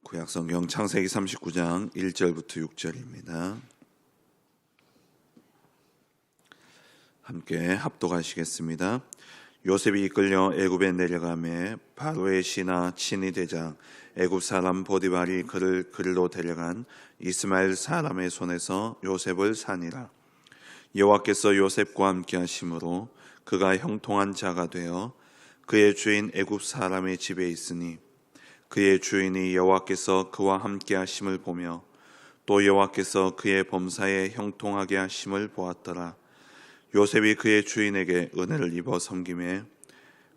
구약성경 창세기 39장 1절부터 6절입니다. 함께 합독하시겠습니다. 요셉이 이끌려 애굽에 내려가매 바로의 신하 친위 대장 애굽 사람 보디발이 그를 그리로 데려간 이스마엘 사람의 손에서 요셉을 산이라. 여호와께서 요셉과 함께 하심으로 그가 형통한 자가 되어 그의 주인 애굽 사람의 집에 있으니 그의 주인이 여호와께서 그와 함께 하심을 보며 또 여호와께서 그의 범사에 형통하게 하심을 보았더라. 요셉이 그의 주인에게 은혜를 입어 섬김에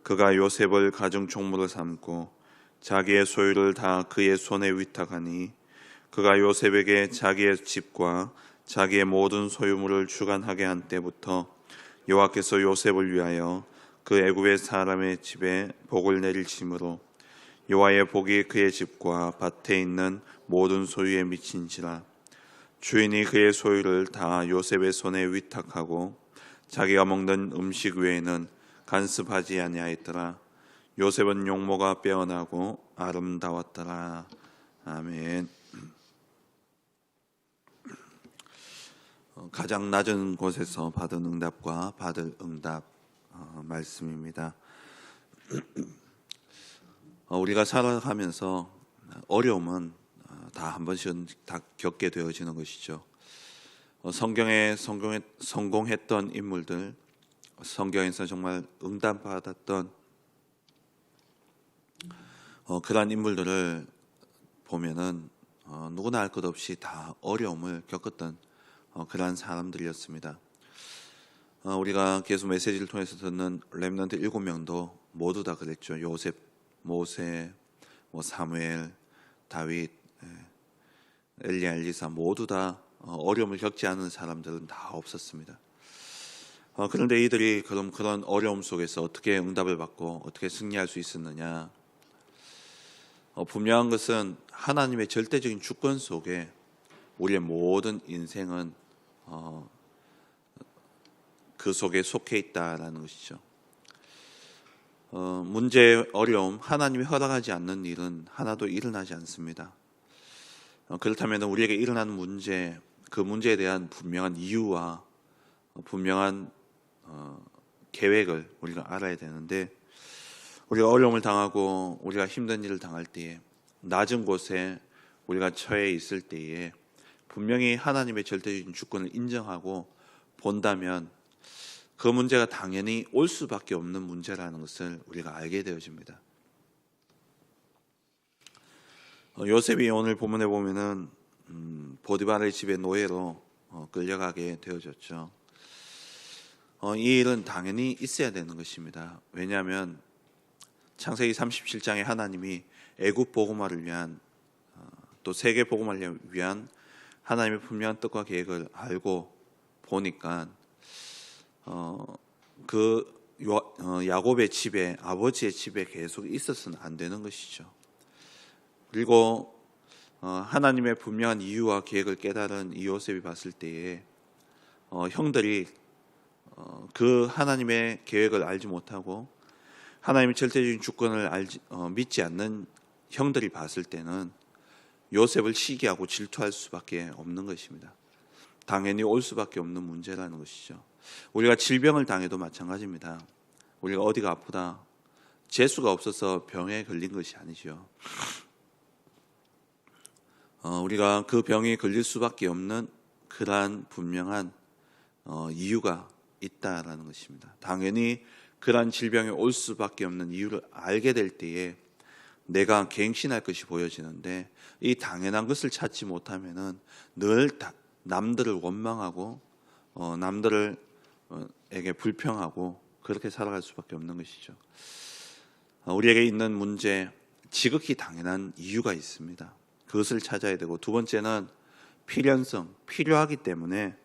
그가 요셉을 가정 총무로 삼고 자기의 소유를 다 그의 손에 위탁하니 그가 요셉에게 자기의 집과 자기의 모든 소유물을 주관하게 한 때부터 여호와께서 요셉을 위하여 그 애굽의 사람의 집에 복을 내리심으로 여호와의 복이 그의 집과 밭에 있는 모든 소유에 미친지라. 주인이 그의 소유를 다 요셉의 손에 위탁하고 자기가 먹는 음식 외에는 간섭하지 아니하였더라. 요셉은 용모가 빼어나고 아름다웠더라. 아멘. 가장 낮은 곳에서 받은 응답과 받을 응답 말씀입니다. 우리가 살아가면서 어려움은 다 한 번씩은 다 겪게 되어지는 것이죠. 성경에 성공했던 인물들, 성경에서 정말 응답받았던 그러한 인물들을 보면은 누구나 할 것 없이 다 어려움을 겪었던 그러한 사람들이었습니다. 우리가 계속 메시지를 통해서 듣는 렘넌트 7명도 모두 다 그랬죠. 요셉, 모세, 사무엘, 다윗, 엘리야, 엘리사 모두 다 어려움을 겪지 않은 사람들은 다 없었습니다. 그런데 이들이 그런 어려움 속에서 어떻게 응답을 받고 어떻게 승리할 수 있었느냐? 분명한 것은 하나님의 절대적인 주권 속에 우리의 모든 인생은 그 속에 속해 있다라는 것이죠. 문제, 어려움, 하나님이 허락하지 않는 일은 하나도 일어나지 않습니다. 그렇다면 우리에게 일어나는 문제, 그 문제에 대한 분명한 이유와 분명한 계획을 우리가 알아야 되는데, 우리가 어려움을 당하고 우리가 힘든 일을 당할 때에, 낮은 곳에 우리가 처해 있을 때에 분명히 하나님의 절대적인 주권을 인정하고 본다면 그 문제가 당연히 올 수밖에 없는 문제라는 것을 우리가 알게 되어집니다. 요셉이 오늘 본문에 보면은 보디발의 집의 노예로 끌려가게 되어졌죠. 이 일은 당연히 있어야 되는 것입니다. 왜냐하면 창세기 37장에 하나님이 애굽 복음화를 위한 또 세계 복음화를 위한 하나님의 분명한 뜻과 계획을 알고 보니까 야곱의 집에, 아버지의 집에 계속 있어서는 안 되는 것이죠. 그리고 하나님의 분명한 이유와 계획을 깨달은 이 요셉이 봤을 때에 형들이 그 하나님의 계획을 알지 못하고 하나님의 절대적인 주권을 믿지 않는 형들이 봤을 때는 요셉을 시기하고 질투할 수밖에 없는 것입니다. 당연히 올 수밖에 없는 문제라는 것이죠. 우리가 질병을 당해도 마찬가지입니다. 우리가 어디가 아프다, 재수가 없어서 병에 걸린 것이 아니죠. 우리가 그 병에 걸릴 수밖에 없는 그러한 분명한 이유가 있다라는 것입니다. 당연히 그러한 질병에 올 수밖에 없는 이유를 알게 될 때에 내가 갱신할 것이 보여지는데, 이 당연한 것을 찾지 못하면은 늘 남들을 원망하고 남들에게 불평하고 그렇게 살아갈 수밖에 없는 것이죠. 우리에게 있는 문제, 지극히 당연한 이유가 있습니다. 그것을 찾아야 되고, 두 번째는 필연성, 필요하기 때문에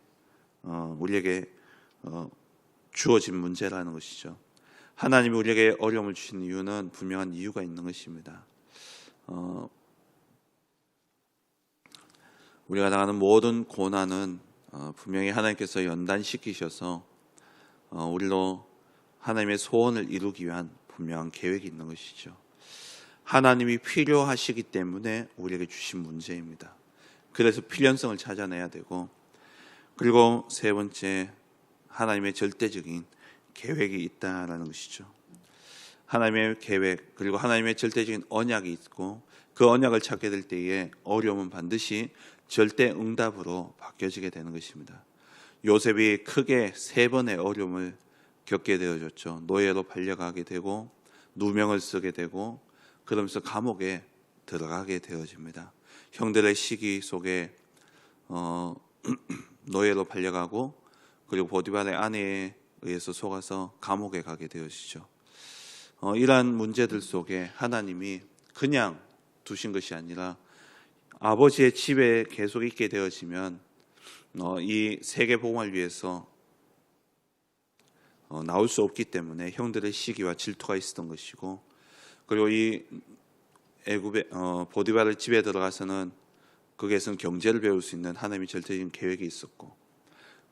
우리에게 주어진 문제라는 것이죠. 하나님이 우리에게 어려움을 주신 이유는 분명한 이유가 있는 것입니다. 우리가 당하는 모든 고난은 분명히 하나님께서 연단시키셔서 우리로 하나님의 소원을 이루기 위한 분명한 계획이 있는 것이죠. 하나님이 필요하시기 때문에 우리에게 주신 문제입니다. 그래서 필연성을 찾아내야 되고, 그리고 세 번째, 하나님의 절대적인 계획이 있다라는 것이죠. 하나님의 계획, 그리고 하나님의 절대적인 언약이 있고, 그 언약을 찾게 될 때에 어려움은 반드시 절대 응답으로 바뀌어지게 되는 것입니다. 요셉이 크게 3번의 어려움을 겪게 되어졌죠. 노예로 팔려가게 되고, 누명을 쓰게 되고, 그러면서 감옥에 들어가게 되어집니다. 형들의 시기 속에 노예로 팔려가고, 그리고 보디발의 아내에 의해서 속아서 감옥에 가게 되어지죠. 이러한 문제들 속에 하나님이 그냥 두신 것이 아니라 아버지의 집에 계속 있게 되어지면 이 세계 복음을 위해서 나올 수 없기 때문에 형들의 시기와 질투가 있었던 것이고, 그리고 이 애굽의 보디발의 집에 들어가서는 거기에서는 경제를 배울 수 있는 하나님의 절대적인 계획이 있었고,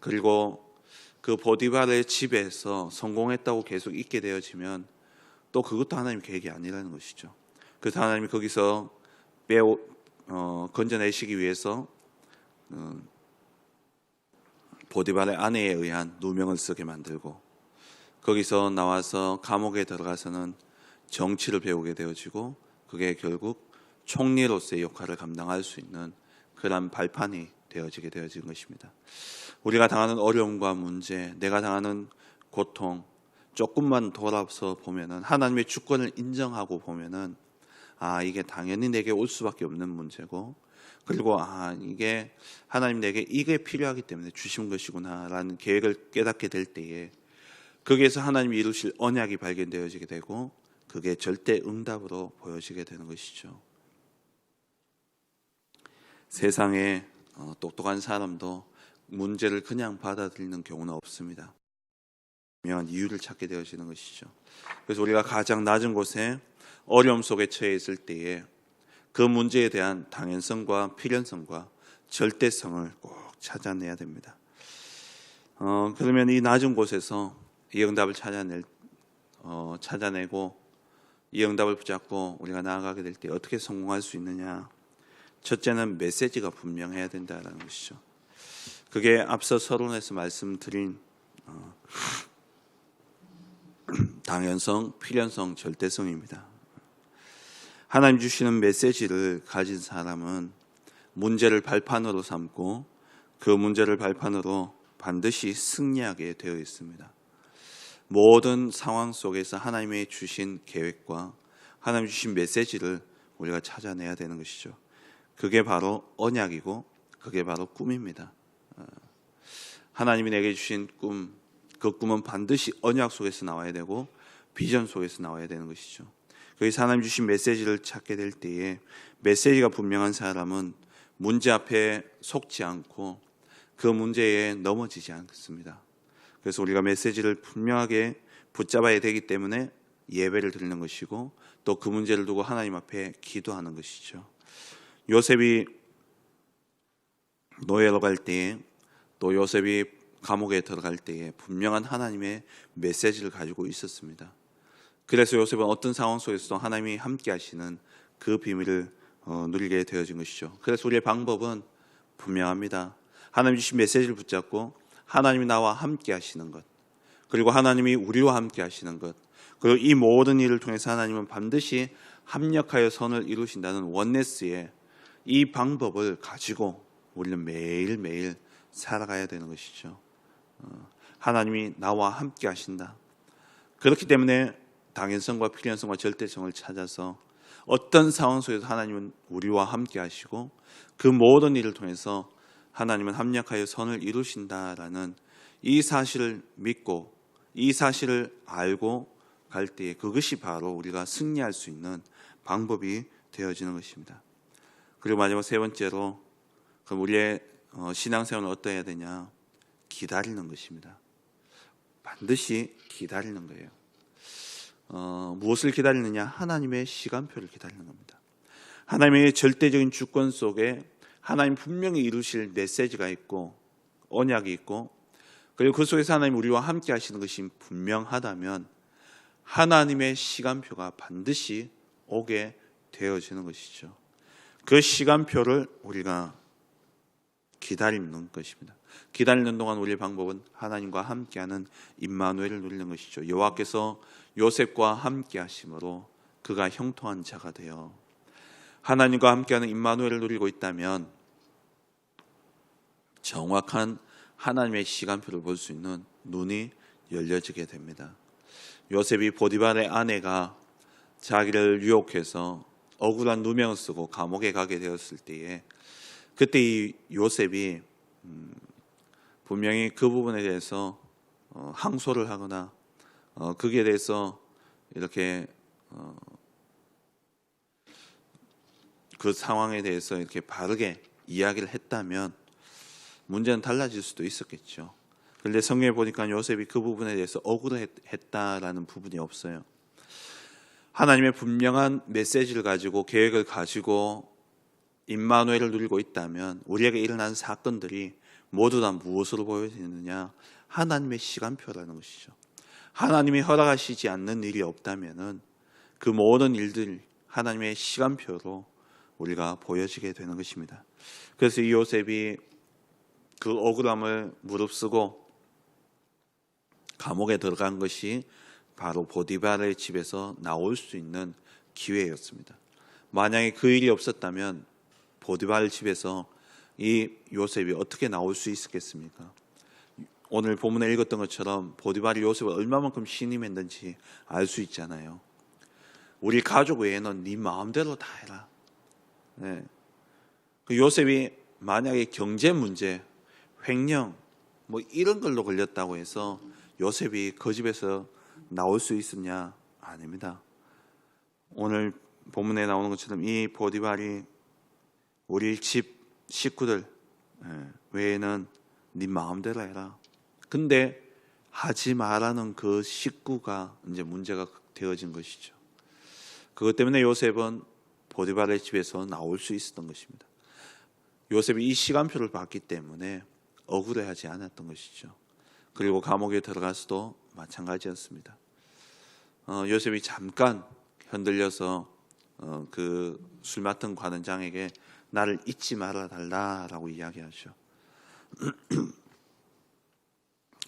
그리고 그 보디발의 집에서 성공했다고 계속 있게 되어지면 또 그것도 하나님의 계획이 아니라는 것이죠. 그래서 하나님이 거기서 건져내시기 위해서 보디발의 아내에 의한 누명을 쓰게 만들고, 거기서 나와서 감옥에 들어가서는 정치를 배우게 되어지고, 그게 결국 총리로서의 역할을 감당할 수 있는 그런 발판이 되어지게 되어진 것입니다. 우리가 당하는 어려움과 문제, 내가 당하는 고통, 조금만 돌아서 보면은, 하나님의 주권을 인정하고 보면은, 이게 당연히 내게 올 수밖에 없는 문제고, 그리고 이게 하나님 내게 이게 필요하기 때문에 주신 것이구나라는 계획을 깨닫게 될 때에 거기에서 하나님이 이루실 언약이 발견되어지게 되고, 그게 절대 응답으로 보여지게 되는 것이죠. 세상에 똑똑한 사람도 문제를 그냥 받아들이는 경우는 없습니다. 분명한 이유를 찾게 되어지는 것이죠. 그래서 우리가 가장 낮은 곳에 어려움 속에 처해 있을 때에 그 문제에 대한 당연성과 필연성과 절대성을 꼭 찾아내야 됩니다. 그러면 이 낮은 곳에서 이 응답을 찾아내고 이 응답을 붙잡고 우리가 나아가게 될 때 어떻게 성공할 수 있느냐? 첫째는 메시지가 분명해야 된다는 것이죠. 그게 앞서 서론에서 말씀드린 당연성, 필연성, 절대성입니다. 하나님 주시는 메시지를 가진 사람은 문제를 발판으로 삼고 그 문제를 발판으로 반드시 승리하게 되어 있습니다. 모든 상황 속에서 하나님의 주신 계획과 하나님 주신 메시지를 우리가 찾아내야 되는 것이죠. 그게 바로 언약이고 그게 바로 꿈입니다. 하나님이 내게 주신 꿈, 그 꿈은 반드시 언약 속에서 나와야 되고 비전 속에서 나와야 되는 것이죠. 그래서 하나님 주신 메시지를 찾게 될 때에 메시지가 분명한 사람은 문제 앞에 속지 않고 그 문제에 넘어지지 않습니다. 그래서 우리가 메시지를 분명하게 붙잡아야 되기 때문에 예배를 드리는 것이고 또 그 문제를 두고 하나님 앞에 기도하는 것이죠. 요셉이 노예로 갈 때에 또 요셉이 감옥에 들어갈 때에 분명한 하나님의 메시지를 가지고 있었습니다. 그래서 요셉은 어떤 상황 속에서도 하나님이 함께 하시는 그 비밀을 누리게 되어진 것이죠. 그래서 우리의 방법은 분명합니다. 하나님 주신 메시지를 붙잡고 하나님이 나와 함께 하시는 것, 그리고 하나님이 우리와 함께 하시는 것, 그리고 이 모든 일을 통해서 하나님은 반드시 합력하여 선을 이루신다는 원네스의 이 방법을 가지고 우리는 매일매일 살아가야 되는 것이죠. 하나님이 나와 함께 하신다. 그렇기 때문에 당연성과 필연성과 절대성을 찾아서 어떤 상황 속에서 하나님은 우리와 함께 하시고 그 모든 일을 통해서 하나님은 합력하여 선을 이루신다라는 이 사실을 믿고 이 사실을 알고 갈 때에 그것이 바로 우리가 승리할 수 있는 방법이 되어지는 것입니다. 그리고 마지막 세 번째로 그럼 우리의 신앙생활은 어떠해야 되냐? 기다리는 것입니다. 반드시 기다리는 거예요. 무엇을 기다리느냐? 하나님의 시간표를 기다리는 겁니다. 하나님의 절대적인 주권 속에 하나님 분명히 이루실 메시지가 있고 언약이 있고 그리고 그 속에서 하나님 우리와 함께 하시는 것이 분명하다면 하나님의 시간표가 반드시 오게 되어지는 것이죠. 그 시간표를 우리가 기다리는 것입니다. 기다리는 동안 우리의 방법은 하나님과 함께하는 임마누엘을 누리는 것이죠. 여호와께서 요셉과 함께하심으로 그가 형통한 자가 되어 하나님과 함께하는 임마누엘을 누리고 있다면 정확한 하나님의 시간표를 볼 수 있는 눈이 열려지게 됩니다. 요셉이 보디발의 아내가 자기를 유혹해서 억울한 누명을 쓰고 감옥에 가게 되었을 때에 그때 이 요셉이 분명히 그 부분에 대해서 항소를 하거나 거기에 대해서 이렇게 그 상황에 대해서 이렇게 바르게 이야기를 했다면 문제는 달라질 수도 있었겠죠. 그런데 성경에 보니까 요셉이 그 부분에 대해서 억울했다라는 부분이 없어요. 하나님의 분명한 메시지를 가지고 계획을 가지고 임마누엘을 누리고 있다면 우리에게 일어난 사건들이 모두 다 무엇으로 보여지느냐? 하나님의 시간표라는 것이죠. 하나님이 허락하시지 않는 일이 없다면은 그 모든 일들 하나님의 시간표로 우리가 보여지게 되는 것입니다. 그래서 이 요셉이 그 억울함을 무릅쓰고 감옥에 들어간 것이 바로 보디발의 집에서 나올 수 있는 기회였습니다. 만약에 그 일이 없었다면 보디발 집에서 이 요셉이 어떻게 나올 수 있었겠습니까? 오늘 본문에 읽었던 것처럼 보디발이 요셉을 얼마만큼 신임했는지 알 수 있잖아요. 우리 가족 외에는 네 마음대로 다 해라. 네. 그 요셉이 만약에 경제 문제, 횡령 뭐 이런 걸로 걸렸다고 해서 요셉이 그 집에서 나올 수 있었냐? 아닙니다. 오늘 본문에 나오는 것처럼 이 보디발이 우리 집 식구들 외에는 네 마음대로 해라. 근데 하지 말라는 그 식구가 이제 문제가 되어진 것이죠. 그것 때문에 요셉은 보디발의 집에서 나올 수 있었던 것입니다. 요셉이 이 시간표를 봤기 때문에 억울해하지 않았던 것이죠. 그리고 감옥에 들어가서도 마찬가지였습니다. 요셉이 잠깐 흔들려서 그 술 맡은 관원장에게 나를 잊지 말아 달라라고 이야기하죠.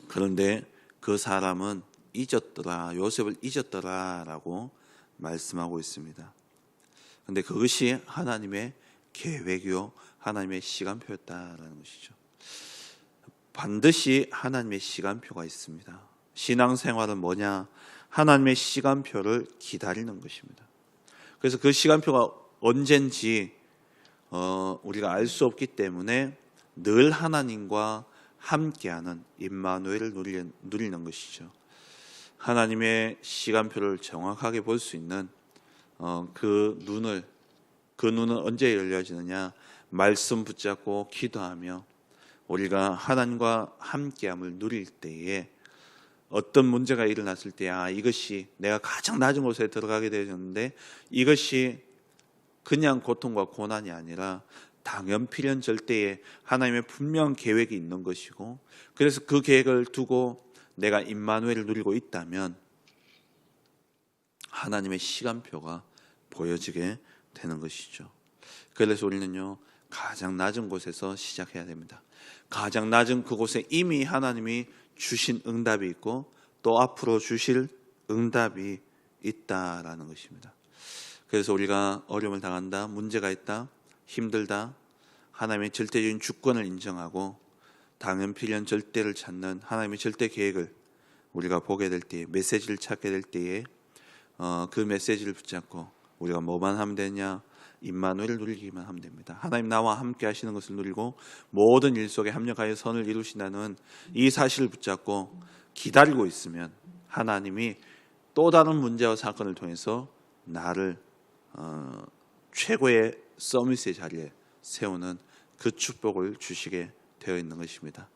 그런데 그 사람은 잊었더라, 요셉을 잊었더라라고 말씀하고 있습니다. 그런데 그것이 하나님의 계획이요, 하나님의 시간표였다라는 것이죠. 반드시 하나님의 시간표가 있습니다. 신앙생활은 뭐냐? 하나님의 시간표를 기다리는 것입니다. 그래서 그 시간표가 언젠지 우리가 알 수 없기 때문에 늘 하나님과 함께하는 임마누엘을 누리는 것이죠. 하나님의 시간표를 정확하게 볼 수 있는 그 눈은 언제 열려지느냐? 말씀 붙잡고 기도하며 우리가 하나님과 함께함을 누릴 때에 어떤 문제가 일어났을 때 이것이 내가 가장 낮은 곳에 들어가게 되었는데 이것이 그냥 고통과 고난이 아니라 당연필연절대에 하나님의 분명한 계획이 있는 것이고, 그래서 그 계획을 두고 내가 임마누엘을 누리고 있다면 하나님의 시간표가 보여지게 되는 것이죠. 그래서 우리는요, 가장 낮은 곳에서 시작해야 됩니다. 가장 낮은 그곳에 이미 하나님이 주신 응답이 있고 또 앞으로 주실 응답이 있다라는 것입니다. 그래서 우리가 어려움을 당한다, 문제가 있다, 힘들다, 하나님의 절대적인 주권을 인정하고 당연필연 절대를 찾는 하나님의 절대 계획을 우리가 보게 될 때에, 메시지를 찾게 될 때에 그 메시지를 붙잡고 우리가 뭐만 하면 되냐? 임마누엘을 누리기만 하면 됩니다. 하나님 나와 함께 하시는 것을 누리고 모든 일 속에 합력하여 선을 이루신다는 이 사실을 붙잡고 기다리고 있으면 하나님이 또 다른 문제와 사건을 통해서 나를 최고의 서밋의 자리에 세우는 그 축복을 주시게 되어 있는 것입니다.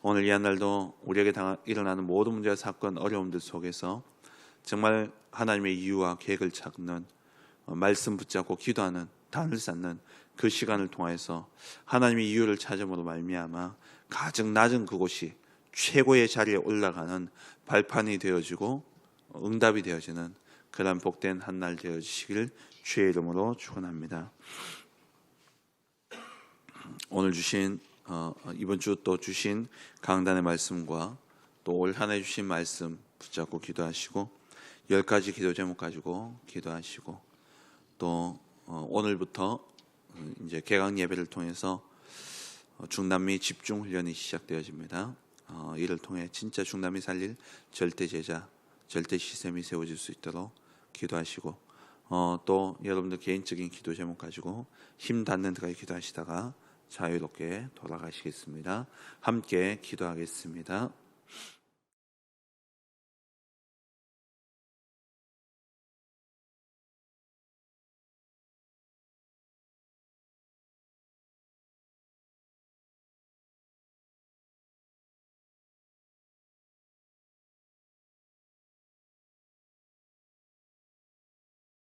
오늘 이 한 날도 우리에게 일어나는 모든 문제와 사건, 어려움들 속에서 정말 하나님의 이유와 계획을 찾는 말씀 붙잡고 기도하는, 단을 쌓는 그 시간을 통해서 하나님의 이유를 찾음으로 말미암아 가장 낮은 그곳이 최고의 자리에 올라가는 발판이 되어지고 응답이 되어지는 그런 복된 한 날 되어주시길 주의 이름으로 축원합니다. 오늘 주신 이번 주 또 주신 강단의 말씀과 또 올 한 해 주신 말씀 붙잡고 기도하시고 10가지 기도 제목 가지고 기도하시고 또 오늘부터 이제 개강 예배를 통해서 중남미 집중 훈련이 시작되어집니다. 이를 통해 진짜 중남미 살릴 절대 제자, 절대 시샘이 세워질 수 있도록 기도하시고 또 여러분들 개인적인 기도 제목 가지고 힘 닿는 데까지 기도하시다가 자유롭게 돌아가시겠습니다. 함께 기도하겠습니다.